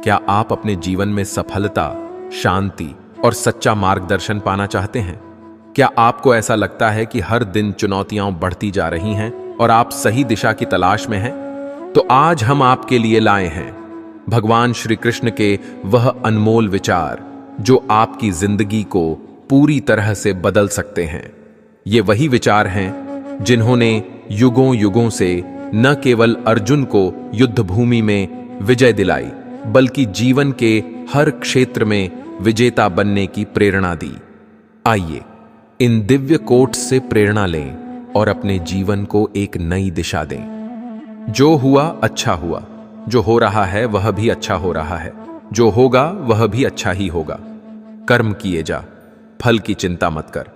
क्या आप अपने जीवन में सफलता, शांति और सच्चा मार्गदर्शन पाना चाहते हैं? क्या आपको ऐसा लगता है कि हर दिन चुनौतियां बढ़ती जा रही हैं और आप सही दिशा की तलाश में हैं? तो आज हम आपके लिए लाए हैं भगवान श्री कृष्ण के वह अनमोल विचार जो आपकी जिंदगी को पूरी तरह से बदल सकते हैं। ये वही विचार हैं जिन्होंने युगों युगों से न केवल अर्जुन को युद्ध भूमि में विजय दिलाई, बल्कि जीवन के हर क्षेत्र में विजेता बनने की प्रेरणा दी। आइए इन दिव्य कोट्स से प्रेरणा लें और अपने जीवन को एक नई दिशा दें। जो हुआ अच्छा हुआ, जो हो रहा है वह भी अच्छा हो रहा है, जो होगा वह भी अच्छा ही होगा। कर्म किए जा, फल की चिंता मत कर।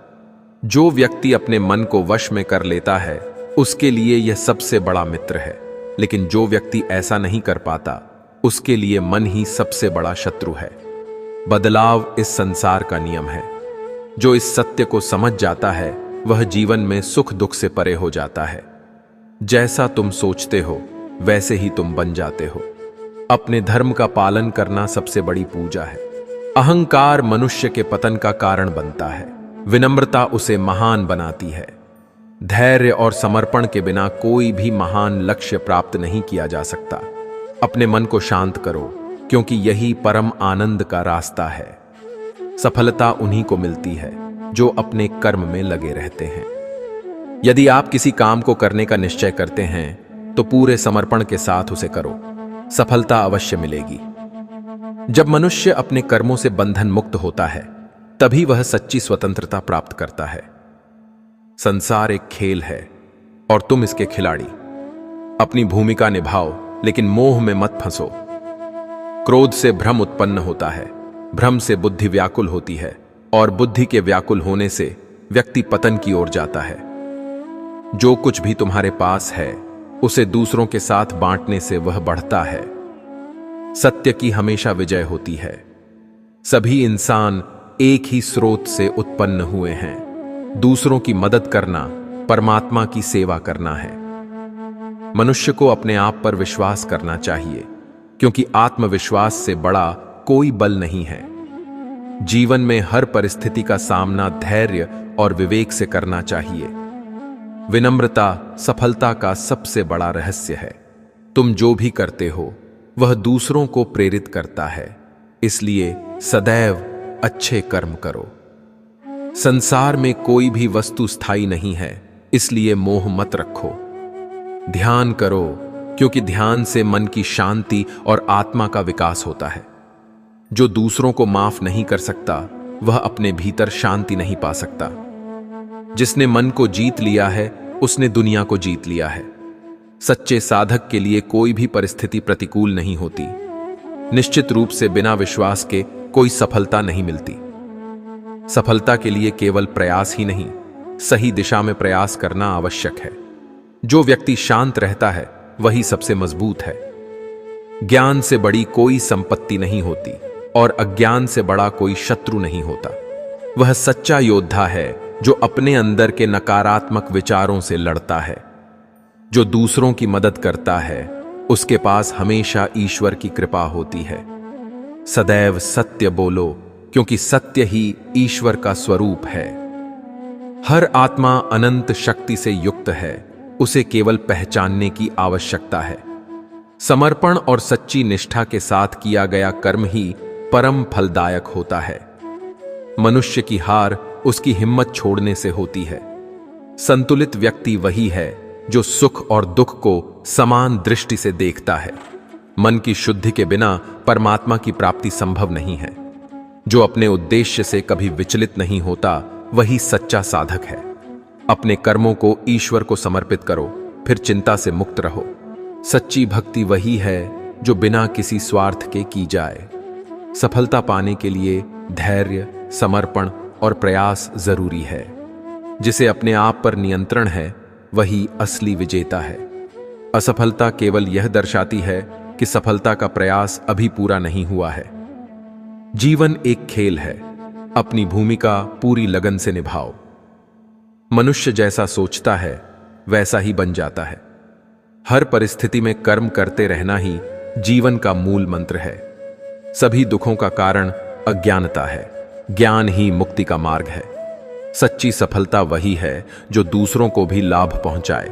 जो व्यक्ति अपने मन को वश में कर लेता है उसके लिए यह सबसे बड़ा मित्र है, लेकिन जो व्यक्ति ऐसा नहीं कर पाता उसके लिए मन ही सबसे बड़ा शत्रु है। बदलाव इस संसार का नियम है। जो इस सत्य को समझ जाता है वह जीवन में सुख दुख से परे हो जाता है। जैसा तुम सोचते हो वैसे ही तुम बन जाते हो। अपने धर्म का पालन करना सबसे बड़ी पूजा है। अहंकार मनुष्य के पतन का कारण बनता है, विनम्रता उसे महान बनाती है। धैर्य और समर्पण के बिना कोई भी महान लक्ष्य प्राप्त नहीं किया जा सकता। अपने मन को शांत करो, क्योंकि यही परम आनंद का रास्ता है। सफलता उन्हीं को मिलती है जो अपने कर्म में लगे रहते हैं। यदि आप किसी काम को करने का निश्चय करते हैं तो पूरे समर्पण के साथ उसे करो, सफलता अवश्य मिलेगी। जब मनुष्य अपने कर्मों से बंधन मुक्त होता है तभी वह सच्ची स्वतंत्रता प्राप्त करता है। संसार एक खेल है और तुम इसके खिलाड़ी। अपनी भूमिका निभाओ, लेकिन मोह में मत फंसो। क्रोध से भ्रम उत्पन्न होता है, भ्रम से बुद्धि व्याकुल होती है और बुद्धि के व्याकुल होने से व्यक्ति पतन की ओर जाता है। जो कुछ भी तुम्हारे पास है उसे दूसरों के साथ बांटने से वह बढ़ता है। सत्य की हमेशा विजय होती है। सभी इंसान एक ही स्रोत से उत्पन्न हुए हैं। दूसरों की मदद करना परमात्मा की सेवा करना है। मनुष्य को अपने आप पर विश्वास करना चाहिए, क्योंकि आत्मविश्वास से बड़ा कोई बल नहीं है। जीवन में हर परिस्थिति का सामना धैर्य और विवेक से करना चाहिए। विनम्रता सफलता का सबसे बड़ा रहस्य है। तुम जो भी करते हो वह दूसरों को प्रेरित करता है, इसलिए सदैव अच्छे कर्म करो। संसार में कोई भी वस्तु स्थायी नहीं है, इसलिए मोह मत रखो। ध्यान करो, क्योंकि ध्यान से मन की शांति और आत्मा का विकास होता है। जो दूसरों को माफ नहीं कर सकता वह अपने भीतर शांति नहीं पा सकता। जिसने मन को जीत लिया है उसने दुनिया को जीत लिया है। सच्चे साधक के लिए कोई भी परिस्थिति प्रतिकूल नहीं होती। निश्चित रूप से बिना विश्वास के कोई सफलता नहीं मिलती। सफलता के लिए केवल प्रयास ही नहीं, सही दिशा में प्रयास करना आवश्यक है। जो व्यक्ति शांत रहता है वही सबसे मजबूत है। ज्ञान से बड़ी कोई संपत्ति नहीं होती और अज्ञान से बड़ा कोई शत्रु नहीं होता। वह सच्चा योद्धा है जो अपने अंदर के नकारात्मक विचारों से लड़ता है। जो दूसरों की मदद करता है उसके पास हमेशा ईश्वर की कृपा होती है। सदैव सत्य बोलो, क्योंकि सत्य ही ईश्वर का स्वरूप है। हर आत्मा अनंत शक्ति से युक्त है, उसे केवल पहचानने की आवश्यकता है। समर्पण और सच्ची निष्ठा के साथ किया गया कर्म ही परम फलदायक होता है। मनुष्य की हार उसकी हिम्मत छोड़ने से होती है। संतुलित व्यक्ति वही है जो सुख और दुख को समान दृष्टि से देखता है। मन की शुद्धि के बिना परमात्मा की प्राप्ति संभव नहीं है। जो अपने उद्देश्य से कभी विचलित नहीं होता वही सच्चा साधक है। अपने कर्मों को ईश्वर को समर्पित करो, फिर चिंता से मुक्त रहो। सच्ची भक्ति वही है जो बिना किसी स्वार्थ के की जाए। सफलता पाने के लिए धैर्य, समर्पण और प्रयास जरूरी है। जिसे अपने आप पर नियंत्रण है वही असली विजेता है। असफलता केवल यह दर्शाती है कि सफलता का प्रयास अभी पूरा नहीं हुआ है। जीवन एक खेल है, अपनी भूमिका पूरी लगन से निभाओ। मनुष्य जैसा सोचता है वैसा ही बन जाता है। हर परिस्थिति में कर्म करते रहना ही जीवन का मूल मंत्र है। सभी दुखों का कारण अज्ञानता है। ज्ञान ही मुक्ति का मार्ग है। सच्ची सफलता वही है जो दूसरों को भी लाभ पहुंचाए।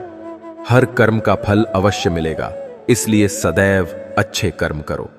हर कर्म का फल अवश्य मिलेगा, इसलिए सदैव अच्छे कर्म करो।